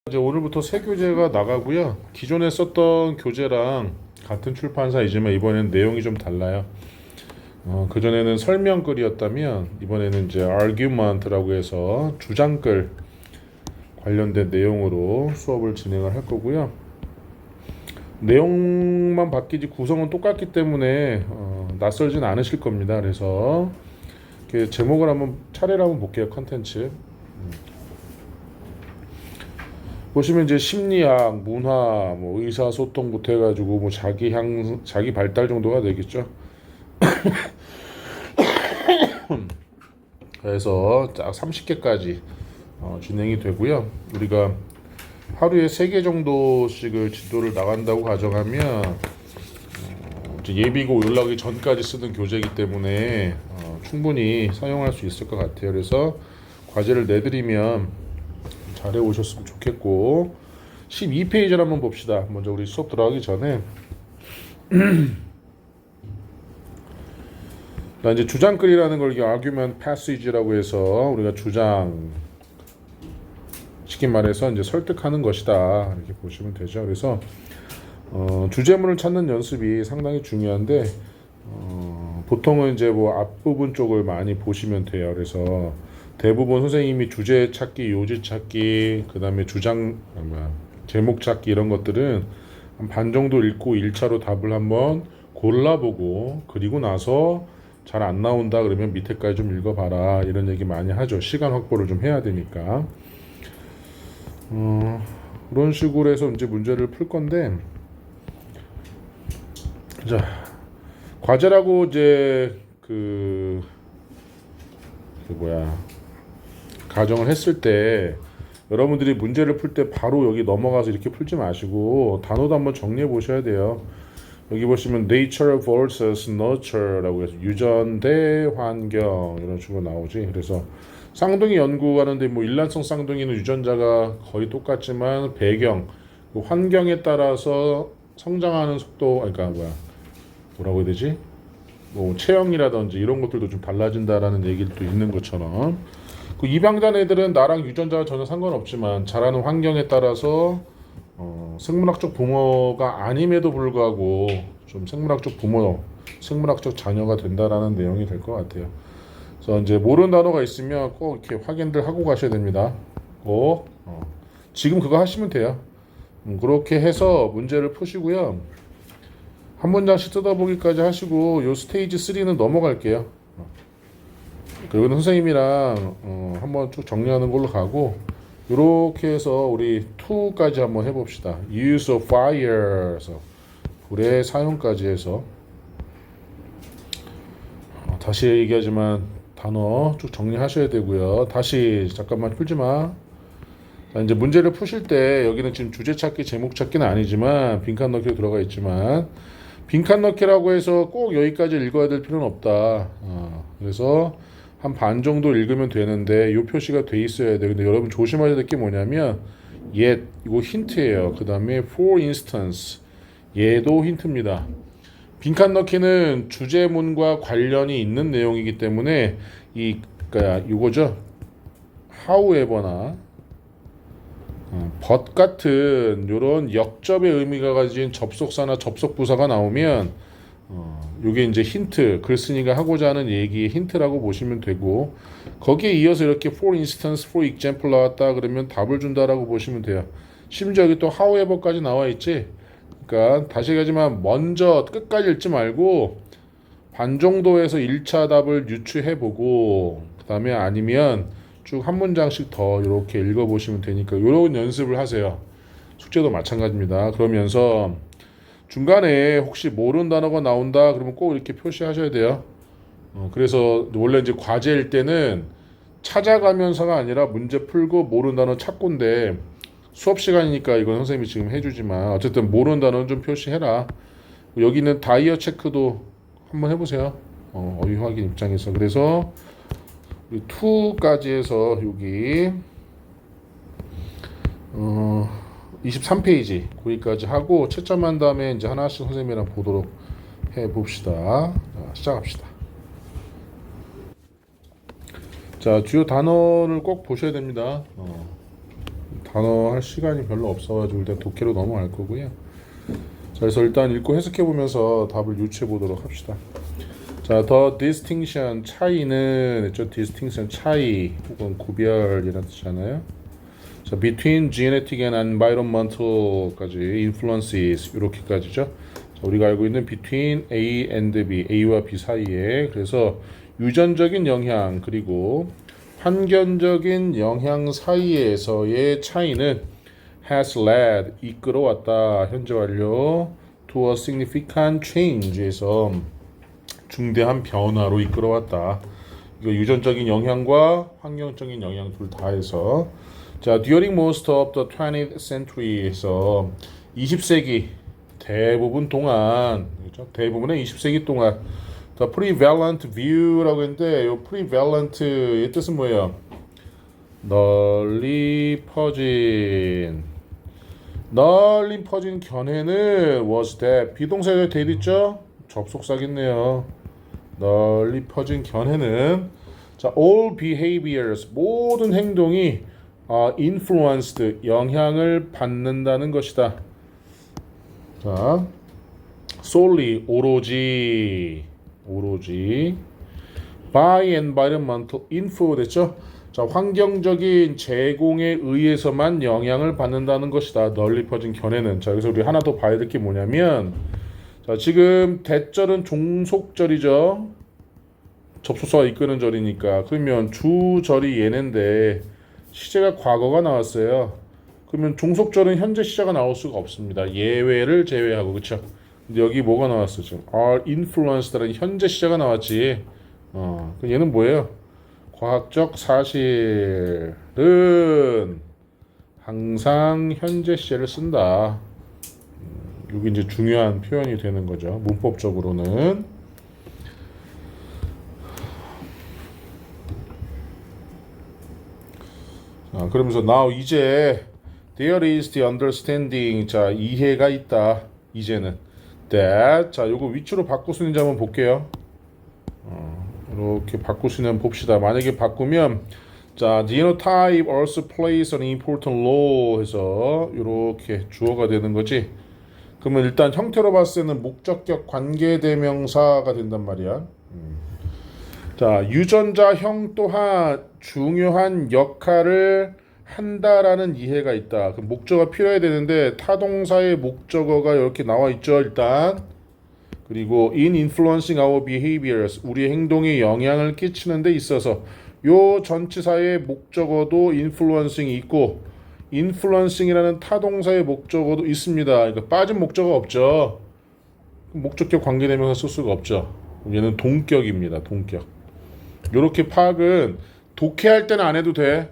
이제 오늘부터 새 교재가 나가고요. 기존에 썼던 교재랑 같은 출판사이지만 이번엔 내용이 좀 달라요. 그전에는 설명글이었다면 이번에는 이제 argument라고 해서 주장글 관련된 내용으로 수업을 진행을 할 거고요. 내용만 바뀌지 구성은 똑같기 때문에 낯설진 않으실 겁니다. 그래서 이렇게 제목을 한번 차례로 한번 볼게요. 컨텐츠. 보시면 이제 심리학, 문화, 뭐 의사소통부터 해가지고 뭐 자기 발달 정도가 되겠죠. 그래서 딱 30개까지 진행이 되고요. 우리가 하루에 3개 정도씩을 진도를 나간다고 가정하면 이제 예비고 올라가기 전까지 쓰는 교재이기 때문에 충분히 사용할 수 있을 것 같아요. 그래서 과제를 내드리면 잘해 오셨으면 좋겠고 12페이지를 한번 봅시다. 먼저 우리 수업 들어가기 전에 나 이제 주장글이라는 걸 이게 argument passage라고 해서 우리가 주장 쉽게 말해서 이제 설득하는 것이다 이렇게 보시면 되죠. 그래서 주제문을 찾는 연습이 상당히 중요한데 보통은 이제 뭐 앞부분 쪽을 많이 보시면 돼요. 그래서 대부분 선생님이 주제 찾기, 요지 찾기, 그 다음에 제목 찾기 이런 것들은 한 반 정도 읽고 1차로 답을 한번 골라보고 그리고 나서 잘 안 나온다 그러면 밑에까지 좀 읽어봐라 이런 얘기 많이 하죠. 시간 확보를 좀 해야 되니까. 그런 식으로 해서 이제 문제를 풀 건데 자 과제라고 이제 가정을 했을 때 여러분들이 문제를 풀 때 바로 여기 넘어가서 이렇게 풀지 마시고 단어도 한번 정리해 보셔야 돼요. 여기 보시면 nature versus nurture라고 해서 유전 대 환경 이런 식으로 나오지. 그래서 쌍둥이 연구하는데 뭐 일란성 쌍둥이는 유전자가 거의 똑같지만 배경, 그 환경에 따라서 성장하는 속도, 그러니까 뭐라고 해야 되지? 뭐 체형이라든지 이런 것들도 좀 달라진다라는 얘기도 있는 것처럼 그 입양자 애들은 나랑 유전자가 전혀 상관없지만 자라는 환경에 따라서 생물학적 부모가 아님에도 불구하고 좀 생물학적 부모, 생물학적 자녀가 된다라는 내용이 될 것 같아요. 그래서 이제 모르는 단어가 있으면 꼭 이렇게 확인들 하고 가셔야 됩니다. 꼭 지금 그거 하시면 돼요. 그렇게 해서 문제를 푸시고요. 한 문장씩 뜯어보기까지 하시고 요 스테이지 3는 넘어갈게요. 그리고 선생님이랑 한번 쭉 정리하는 걸로 가고 이렇게 해서 우리 2까지 한번 해봅시다. Use of fire에서 불의 사용까지 해서 다시 얘기하지만 단어 쭉 정리하셔야 되고요. 다시 잠깐만 풀지 마. 자, 이제 문제를 푸실 때 여기는 지금 주제 찾기, 제목 찾기는 아니지만 빈칸 넣기로 들어가 있지만 빈칸 넣기라고 해서 꼭 여기까지 읽어야 될 필요는 없다. 그래서 한 반 정도 읽으면 되는데 이 표시가 돼 있어야 돼. 근데 여러분 조심하셔야 될 게 뭐냐면 yet 이거 힌트예요. 그 다음에 for instance 얘도 힌트입니다. 빈칸 넣기는 주제문과 관련이 있는 내용이기 때문에 그러니까 이거죠. however나 but 같은 이런 역접의 의미가 가진 접속사나 접속부사가 나오면 이게 이제 힌트, 글쓴이가 하고자 하는 얘기의 힌트라고 보시면 되고 거기에 이어서 이렇게 for instance, for example 나왔다 그러면 답을 준다라고 보시면 돼요. 심지어 여기 또 however까지 나와 있지. 그러니까 다시 얘기하지만 먼저 끝까지 읽지 말고 반 정도에서 1차 답을 유추해보고 그 다음에 아니면 쭉 한 문장씩 더 이렇게 읽어보시면 되니까 이런 연습을 하세요. 숙제도 마찬가지입니다. 그러면서 중간에 혹시 모르는 단어가 나온다 그러면 꼭 이렇게 표시하셔야 돼요. 그래서 원래 이제 과제일 때는 찾아가면서가 아니라 문제 풀고 모르는 단어 찾고인데 수업 시간이니까 이건 선생님이 지금 해주지만 어쨌든 모르는 단어는 좀 표시해라. 여기는 다이어 체크도 한번 해보세요. 어휘 확인 입장에서. 그래서 2까지 해서 여기 23페이지 거기까지 하고 채점한 다음에 이제 하나씩 선생님이랑 보도록 해 봅시다. 자, 시작합시다. 자, 주요 단어를 꼭 보셔야 됩니다. 단어 할 시간이 별로 없어가지고 일단 독해로 넘어갈 거고요. 자, 그래서 일단 읽고 해석해 보면서 답을 유추해 보도록 합시다. 자, the distinction 차이는 있죠. distinction 차이 혹은 구별이라는 뜻이잖아요. 자, between genetic and environmental까지 influences 이렇게까지죠. 자, 우리가 알고 있는 between A and B, A와 B 사이에 그래서 유전적인 영향 그리고 환경적인 영향 사이에서의 차이는 has led 이끌어왔다 현재 완료 to a significant change에서 중대한 변화로 이끌어왔다. 이거 유전적인 영향과 환경적인 영향 둘 다 해서 자, during most of the 20th century에서 20세기 대부분 동안 그렇죠? 대부분의 20세기 동안 the prevalent view라고 했는데 이 prevalent의 뜻은 뭐예요? 널리 퍼진 견해는 was that 비동사에 that 있죠? 접속사겠네요. 널리 퍼진 견해는 자, all behaviors 모든 행동이 influenced 영향을 받는다는 것이다. 자, solely 오로지 by environmental info 됐죠? 자, 환경적인 제공에 의해서만 영향을 받는다는 것이다. 널리 퍼진 견해는. 자, 여기서 우리 하나 더 봐야 될 게 뭐냐면 자, 지금 대절은 종속절이죠. 접속사가 이끄는 절이니까. 그러면 주절이 얘네인데 시제가 과거가 나왔어요. 그러면 종속절은 현재 시제가 나올 수가 없습니다. 예외를 제외하고 그렇죠? 근데 여기 뭐가 나왔어 지금? are influenced라는 현재 시제가 나왔지. 그럼 얘는 뭐예요? 과학적 사실은 항상 현재 시제를 쓴다. 이게 이제 중요한 표현이 되는 거죠. 문법적으로는. 자, 그러면서 now 이제 there is the understanding. 자, 이해가 있다. 이제는 that. 자, 요거 위치로 바꿀 수 있는지 한번 볼게요. 이렇게 바꿀 수 있는 봅시다. 만약에 바꾸면 자, genotype also plays an important role 해서 이렇게 주어가 되는 거지. 그러면 일단 형태로 봤을 때는 목적격 관계대명사가 된단 말이야. 자, 유전자형 또한 중요한 역할을 한다라는 이해가 있다. 그럼 목적어가 필요해야 되는데 타동사의 목적어가 이렇게 나와 있죠. 일단 그리고 in influencing our behaviors 우리의 행동에 영향을 끼치는 데 있어서 요 전치사의 목적어도 influencing이 있고 influencing이라는 타동사의 목적어도 있습니다. 그러니까 빠진 목적어 없죠. 목적격 관계대명사 쓸 수가 없죠. 얘는 동격입니다. 동격. 요렇게 파악은 독해할 때는 안 해도 돼.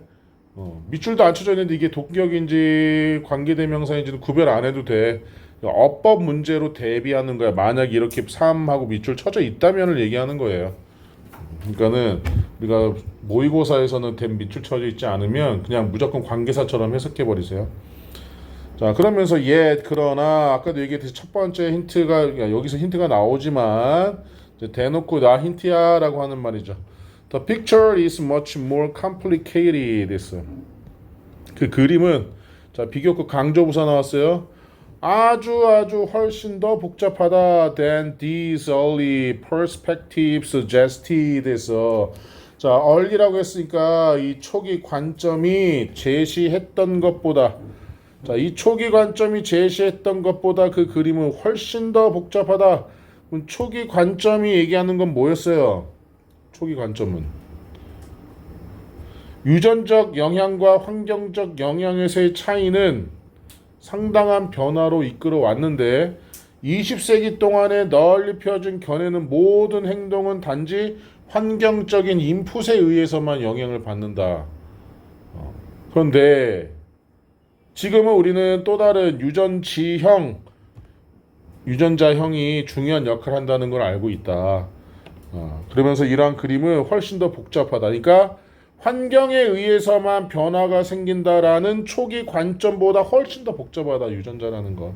밑줄도 안 쳐져 있는데 이게 동격인지 관계대명사인지는 구별 안 해도 돼. 어법 문제로 대비하는 거야. 만약 이렇게 3하고 밑줄 쳐져 있다면을 얘기하는 거예요. 그러니까는 우리가 모의고사에서는 밑줄 쳐져 있지 않으면 그냥 무조건 관계사처럼 해석해 버리세요. 자, 그러면서 그러나 아까도 얘기했듯이 첫 번째 힌트가 여기서 힌트가 나오지만 이제 대놓고 나 힌트야라고 하는 말이죠. The picture is much more complicated. 그 그림은 자, 비교급 강조부사 나왔어요. 아주 훨씬 더 복잡하다 than these early perspectives suggested 해서 자, early라고 했으니까 이 초기 관점이 제시했던 것보다 자, 이 초기 관점이 제시했던 것보다 그 그림은 훨씬 더 복잡하다. 그럼 초기 관점이 얘기하는 건 뭐였어요? 초기 관점은 유전적 영향과 환경적 영향에서의 차이는 상당한 변화로 이끌어 왔는데 20세기 동안에 널리 펴진 견해는 모든 행동은 단지 환경적인 인풋에 의해서만 영향을 받는다. 그런데 지금은 우리는 또 다른 유전자형이 중요한 역할을 한다는 걸 알고 있다. 그러면서 이러한 그림은 훨씬 더 복잡하다. 그러니까 환경에 의해서만 변화가 생긴다라는 초기 관점보다 훨씬 더 복잡하다. 유전자라는 거.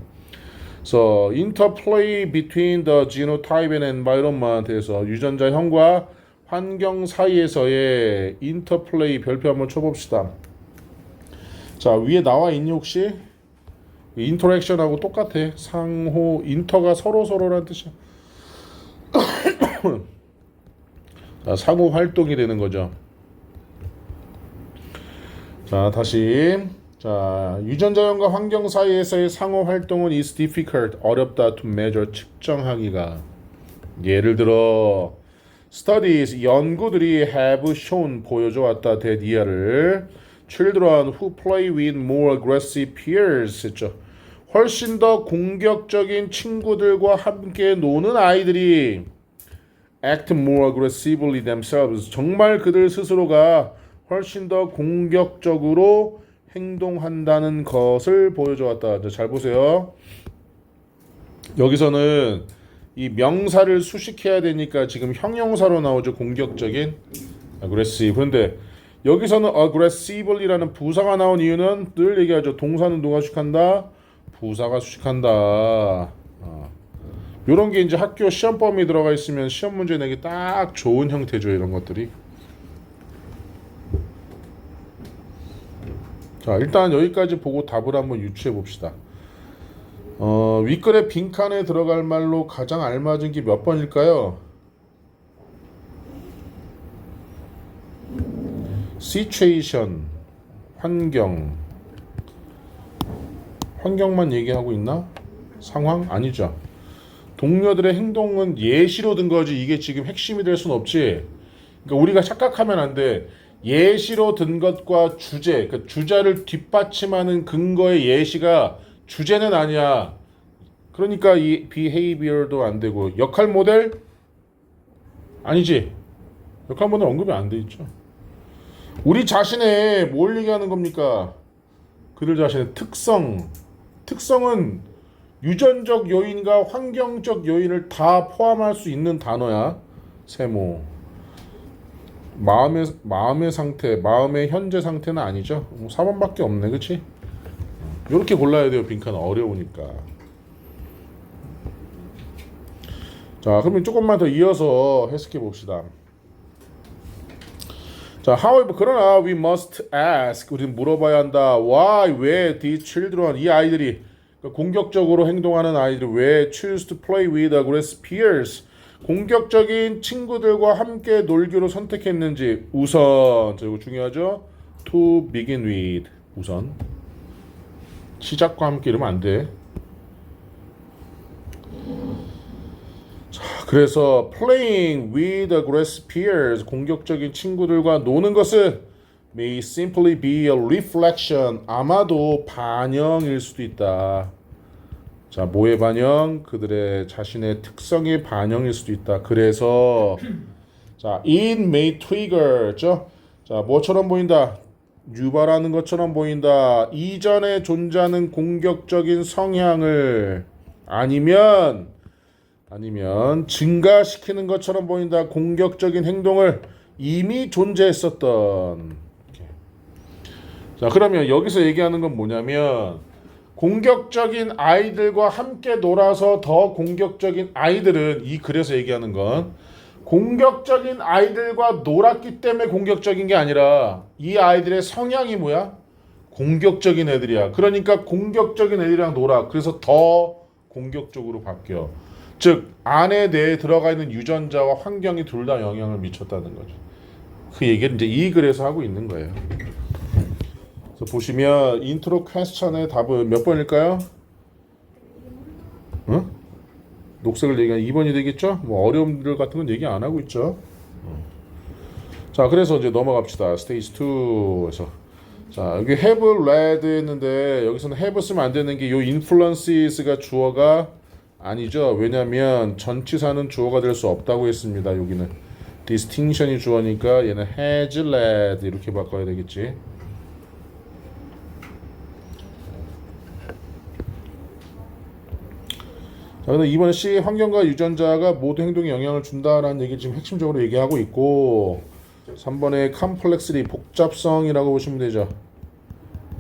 그래서 interplay between the genotype and environment에서 유전자형과 환경 사이에서의 interplay 별표 한번 쳐봅시다. 자, 위에 나와 있니 혹시? 인터랙션하고 똑같아. 상호 인터가 서로라는 뜻이야. 자, 상호 활동이 되는 거죠. 자, 다시. 자, 유전자형과 환경 사이에서의 상호 활동은 is difficult, 어렵다 to measure, 측정하기가. 예를 들어 studies, 연구들이 have shown, 보여줘 왔다, that 이하를 children who play with more aggressive peers 했죠. 훨씬 더 공격적인 친구들과 함께 노는 아이들이 act more aggressively themselves, 정말 그들 스스로가 훨씬 더 공격적으로 행동한다는 것을 보여줘 왔다. 잘 보세요. 여기서는 이 명사를 수식해야 되니까 지금 형용사로 나오죠. 공격적인 aggressive. 그런데 여기서는 aggressively라는 부사가 나온 이유는 늘 얘기하죠. 동사는 누가 수식한다? 부사가 수식한다. 요런 게 이제 학교 시험 범위 들어가 있으면 시험 문제 내기 딱 좋은 형태죠. 이런 것들이. 자, 일단 여기까지 보고 답을 한번 유추해 봅시다. 윗글의 빈칸에 들어갈 말로 가장 알맞은 게 몇 번일까요? situation, 환경만 얘기하고 있나? 상황? 아니죠. 동료들의 행동은 예시로 든 거지 이게 지금 핵심이 될 수는 없지. 그러니까 우리가 착각하면 안 돼. 예시로 든 것과 주제, 그 주자를 뒷받침하는 근거의 예시가 주제는 아니야. 그러니까 이 behavior도 안 되고 역할 모델? 아니지. 역할 모델 언급이 안 돼 있죠. 우리 자신의 뭘 얘기하는 겁니까? 그들 자신의 특성은 유전적 요인과 환경적 요인을 다 포함할 수 있는 단어야. 세모. 마음의 상태, 마음의 현재 상태는 아니죠. 4번밖에 없네, 그렇지? 이렇게 골라야 돼요. 빈칸은 어려우니까. 자, 그러면 조금만 더 이어서 해석해 봅시다. 자, however, 그러나 we must ask, 우리는 물어봐야 한다. Why, 왜 these children, 이 아이들이 공격적으로 행동하는 아이들이 왜 choose to play with aggressive peers, 공격적인 친구들과 함께 놀기로 선택했는지. 우선, 자, 이거 중요하죠. To begin with, 우선 시작과 함께 이러면 안 돼. 자, 그래서 playing with aggressive peers, 공격적인 친구들과 노는 것은 may simply be a reflection, 아마도 반영일 수도 있다. 자, 뭐의 반영? 그들의 자신의 특성의 반영일 수도 있다. 그래서 자, it may trigger, 죠? 자, 뭐처럼 보인다? 유발하는 것처럼 보인다. 이전에 존재하는 공격적인 성향을 아니면 증가시키는 것처럼 보인다. 공격적인 행동을 이미 존재했었던. 자, 그러면 여기서 얘기하는 건 뭐냐면 공격적인 아이들과 함께 놀아서 더 공격적인 아이들은, 이 글에서 얘기하는 건 공격적인 아이들과 놀았기 때문에 공격적인 게 아니라 이 아이들의 성향이 뭐야? 공격적인 애들이야. 그러니까 공격적인 애들이랑 놀아. 그래서 더 공격적으로 바뀌어. 즉 안에 내에 들어가 있는 유전자와 환경이 둘 다 영향을 미쳤다는 거죠. 그 얘기를 이제 이 글에서 하고 있는 거예요. 그래서 보시면 인트로 퀘스천의 답은 몇 번일까요? 응? 녹색을 얘기하면 2번이 되겠죠? 뭐 어려움들 같은 건 얘기 안 하고 있죠. 자, 그래서 이제 넘어갑시다. 스테이지 2에서. 자, 여기 have read 했는데 여기서는 have 쓰면 안 되는 게 요 influences가 주어가 아니죠. 왜냐면 전치사는 주어가 될 수 없다고 했습니다. 여기는 distinction이 주어니까 얘는 has led 이렇게 바꿔야 되겠지. 자, 근데 이번 C 환경과 유전자가 모두 행동에 영향을 준다라는 얘기를 지금 핵심적으로 얘기하고 있고, 3번에 complexity, 복잡성이라고 보시면 되죠.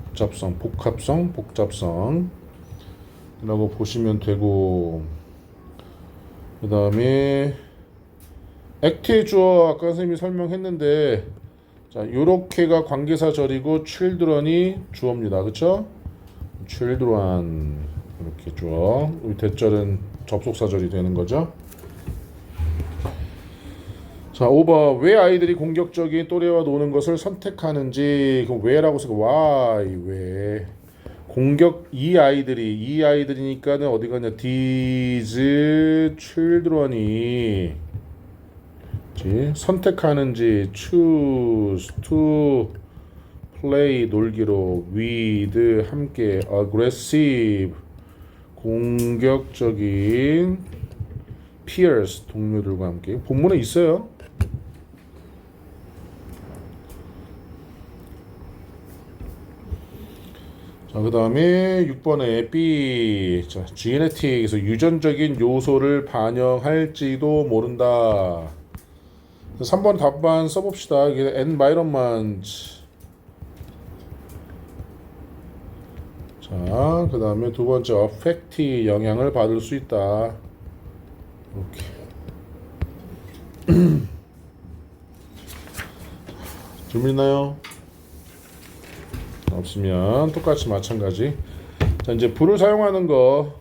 복잡성, 복합성, 복잡성 라고 보시면 되고, 그 다음에 액트의 주어 아까 선생님이 설명했는데 자, 요렇게가 관계사절이고 children이 주어입니다. 그쵸? children 이렇게 주어. 우리 대절은 접속사절이 되는 거죠. 자, 5번. 왜 아이들이 공격적인 또래와 노는 것을 선택하는지. 그럼 왜라고 쓰고 why 왜 공격 이 아이들이니까는 어디 가냐 these children이 선택하는지 choose to play 놀기로 with 함께 aggressive 공격적인 peers 동료들과 함께 본문에 있어요. 자, 그 다음에 6번에 B. 자, genetic에서 유전적인 요소를 반영할지도 모른다. 3번 답안 써봅시다. 이게 environment. 자, 그 다음에 두 번째 affect 영향을 받을 수 있다. 이렇게. 준비됐나요? 없으면 똑같이 마찬가지. 자, 이제 불을 사용하는 거.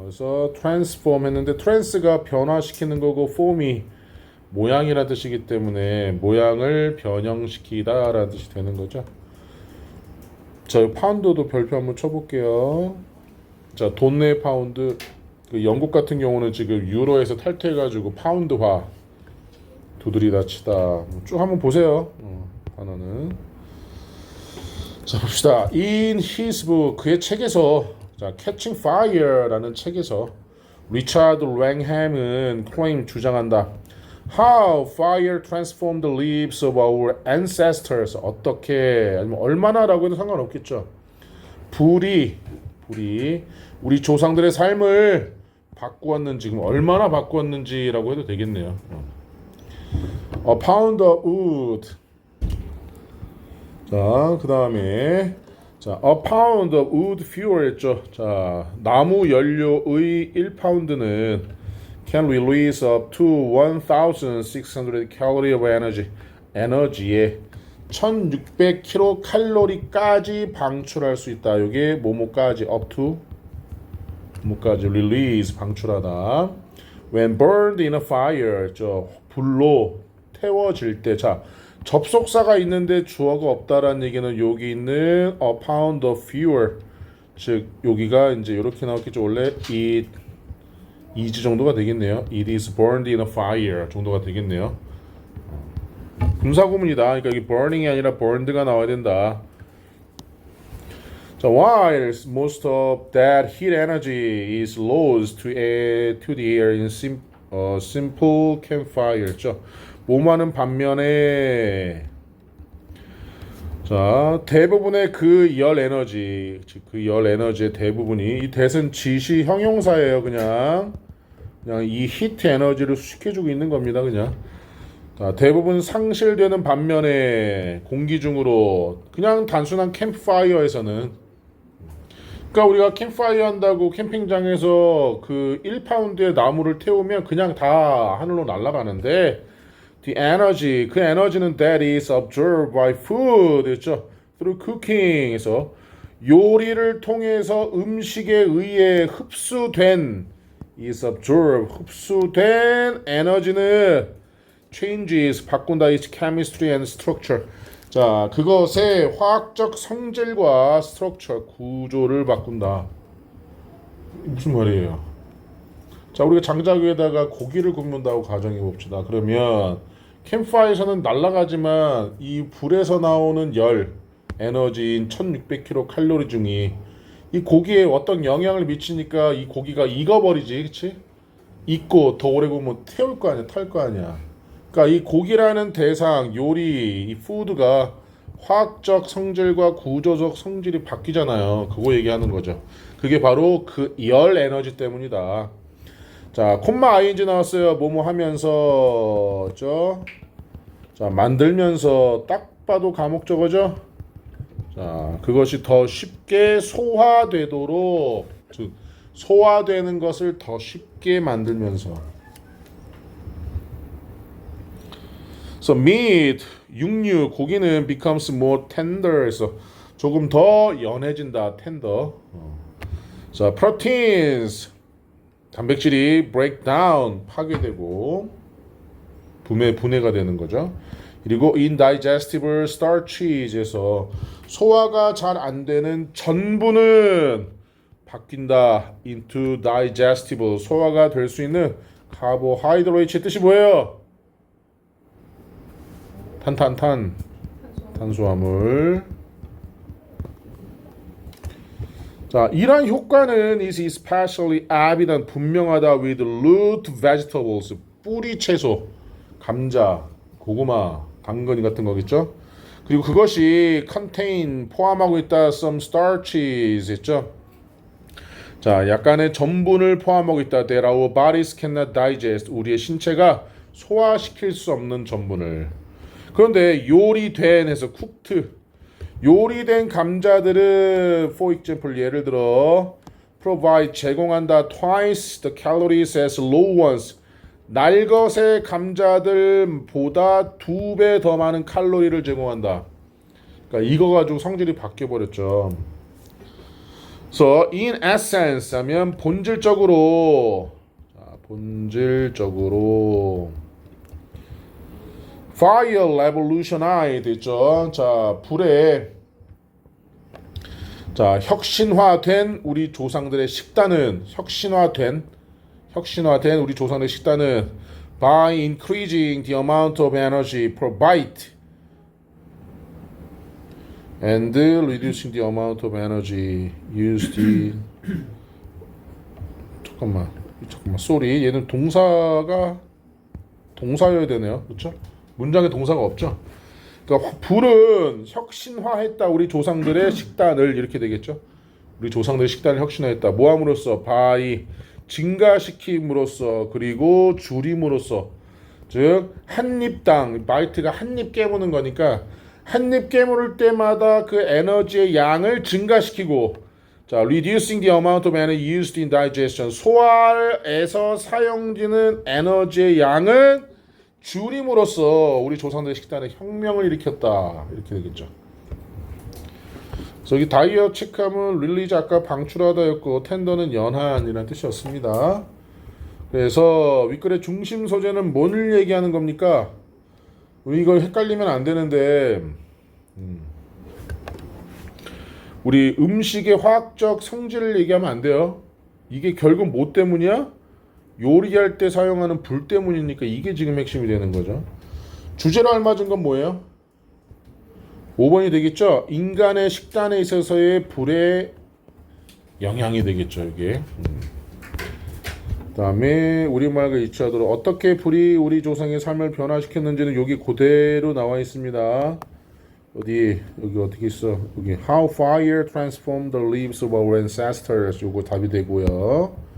그래서 transform 했는데 trans가 변화시키는 거고 form이 모양이라는 뜻이기 때문에 모양을 변형시키다 라는 뜻이 되는 거죠. 자, 파운드도 별표 한번 쳐볼게요. 자, 돈내 파운드. 그 영국 같은 경우는 지금 유로에서 탈퇴해가지고 파운드화 두드리다 치다 쭉 한번 보세요. 단어는. 자, 봅시다. In his book 그의 책에서 자, Catching Fire라는 책에서 리차드 랭햄은 claim 주장한다. How fire transformed the lives of our ancestors. 어떻게 아니면 얼마나라고 해도 상관없겠죠. 불이 우리 조상들의 삶을 바꾸었는지 얼마나 바꾸었는지라고 해도 되겠네요. A pound of wood. 자, 그 다음에 자, a pound of wood fuel 했죠. 자, 나무 연료의 1파운드는 can release up to 1,600 calorie of energy. 에너지에 1,600kcal까지 방출할 수 있다. 이게 뭐뭐까지 up to 뭐까지 release 방출하다. When burned in a fire. 저 불로 태워질 때. 자, 접속사가 있는데 주어가 없다라는 얘기는 여기 있는 a pound of fuel. 즉 여기가 이제 이렇게 나왔겠죠. 원래 it is 정도가 되겠네요. It is burned in a fire 정도가 되겠네요. 분사구문이다. 그러니까 이게 burning이 아니라 burned가 나와야 된다. 자, while most of that heat energy is lost to the air in simple campfire죠. 몸하는 반면에 자, 대부분의 그 열 에너지, 그 열 에너지의 대부분이 이 that은 지시 형용사예요. 그냥 이 히트 에너지를 수식해주고 있는 겁니다. 그냥 자, 대부분 상실되는 반면에 공기 중으로 그냥 단순한 캠프파이어에서는 그러니까 우리가 캠프파이어 한다고 캠핑장에서 그 1파운드의 나무를 태우면 그냥 다 하늘로 날아가는데 the energy, 그 에너지는 that is absorbed by food 있죠. through cooking에서 요리를 통해서 음식에 의해 흡수된 is absorbed, 흡수된 에너지는 changes, 바꾼다 is chemistry and structure. 자, 그것의 화학적 성질과 structure, 구조를 바꾼다. 무슨 말이에요? 자, 우리가 장작 위에다가 고기를 굽는다고 가정해 봅시다. 그러면 캠프파이어에서는 날아가지만 이 불에서 나오는 열 에너지인 1,600kcal 중이 이 고기에 어떤 영향을 미치니까 이 고기가 익어버리지, 그치? 익고 더 오래 구우면 태울 거 아니야, 탈 거 아니야. 그러니까 이 고기라는 대상, 요리, 이 푸드가 화학적 성질과 구조적 성질이 바뀌잖아요. 그거 얘기하는 거죠. 그게 바로 그 열 에너지 때문이다. 자, 콤마 ing 나왔어요. 뭐뭐 하면서 자, 만들면서 딱 봐도 가목적어죠. 자, 그것이 더 쉽게 소화되도록, 즉 소화되는 것을 더 쉽게 만들면서. So meat, 육류, 고기는 becomes more tender 해서 조금 더 연해진다. tender. 자, proteins 단백질이 break down 파괴되고 분해가 되는 거죠. 그리고 indigestible starches에서 소화가 잘 안 되는 전분은 바뀐다. into digestible 소화가 될 수 있는 carbohydrate의 뜻이 뭐예요? 탄수화물. 자, 이러한 효과는 is especially evident 분명하다 with root vegetables 뿌리 채소, 감자, 고구마, 당근 같은 거겠죠. 그리고 그것이 contain 포함하고 있다 some starches 했죠. 자, 약간의 전분을 포함하고 있다. that our bodies cannot digest 우리의 신체가 소화시킬 수 없는 전분을. 그런데 요리된 해서 cooked 요리된 감자들은 for example 예를 들어 provide 제공한다 twice the calories as raw ones 날것의 감자들보다 2배 더 많은 칼로리를 제공한다. 그러니까 이거 가지고 성질이 바뀌어 버렸죠. So in essence 하면 본질적으로 fire revolutionized 있죠. 자, 불에 혁신화된 우리 조상들의 식단은 혁신화된 우리 조상들의 식단은 by increasing the amount of energy provided and reducing the amount of energy used in 잠깐만 sorry 얘는 동사여야 되네요. 그렇죠? 문장에 동사가 없죠. 그러니까 불은 혁신화했다. 우리 조상들의 식단을 이렇게 되겠죠. 우리 조상들의 식단을 혁신화했다. 뭐함으로써 by 증가시킴으로써 그리고 줄임으로써 즉 한 입당 바이트가 한 입 깨무는 거니까 한 입 깨물을 때마다 그 에너지의 양을 증가시키고 자 reducing the amount of energy used in digestion 소화에서 사용되는 에너지의 양은 줄임으로써 우리 조상들의 식단에 혁명을 일으켰다. 이렇게 되겠죠. 그래서 여기 다이어 체크하면 릴리즈 아까 방출하다였고 텐더는 연한이라는 뜻이었습니다. 그래서 윗글의 중심 소재는 뭔을 얘기하는 겁니까? 이걸 헷갈리면 안 되는데 우리 음식의 화학적 성질을 얘기하면 안 돼요. 이게 결국 뭐 때문이야? 요리할 때 사용하는 불 때문이니까 이게 지금 핵심이 되는 거죠. 주제로 알맞은 건 뭐예요? 5번이 되겠죠. 인간의 식단에 있어서의 불의 영향이 되겠죠. 이게. 그 다음에 우리말과 일치하도록 어떻게 불이 우리 조상의 삶을 변화시켰는지는 여기 그대로 나와 있습니다. 여기 어떻게 있어? 여기 How fire transformed the lives of our ancestors. 요거 답이 되고요.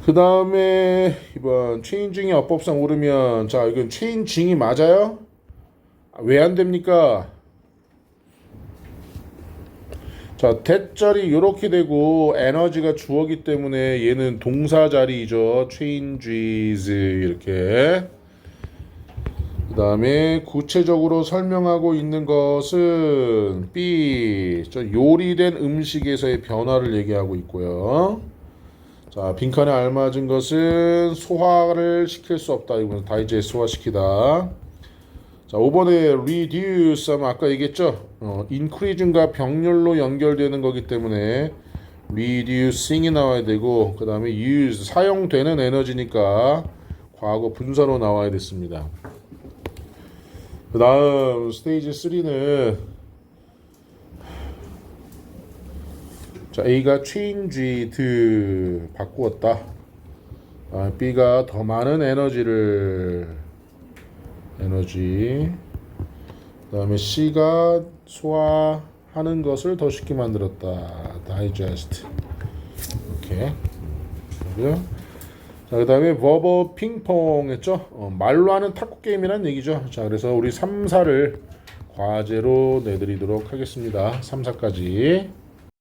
그 다음에 이번 체인징이 어법상 오르면 자 이건 체인징이 맞아요? 왜 안 됩니까? 자 대절이 이렇게 되고 에너지가 주어기 때문에 얘는 동사 자리이죠. changes 이렇게. 그 다음에 구체적으로 설명하고 있는 것은 B 요리된 음식에서의 변화를 얘기하고 있고요. 자, 빈칸에 알맞은 것은 소화를 시킬 수 없다. 이건 다이제스트 소화시키다. 자, 5번에 reduce 하면 아까 얘기했죠. increase가 병렬로 연결되는 거기 때문에 reducing이 나와야 되고 그 다음에 use 사용되는 에너지니까 과거 분사로 나와야 됐습니다. 그 다음 스테이지 3는 자, A가 changed 바꾸었다. B가 더 많은 에너지 그 다음에 C가 소화하는 것을 더 쉽게 만들었다. digest 이렇게 자, 그 다음에 verbal 핑퐁 했죠. 말로 하는 탁구 게임이란 얘기죠. 자, 그래서 우리 3, 4를 과제로 내드리도록 하겠습니다. 3, 4까지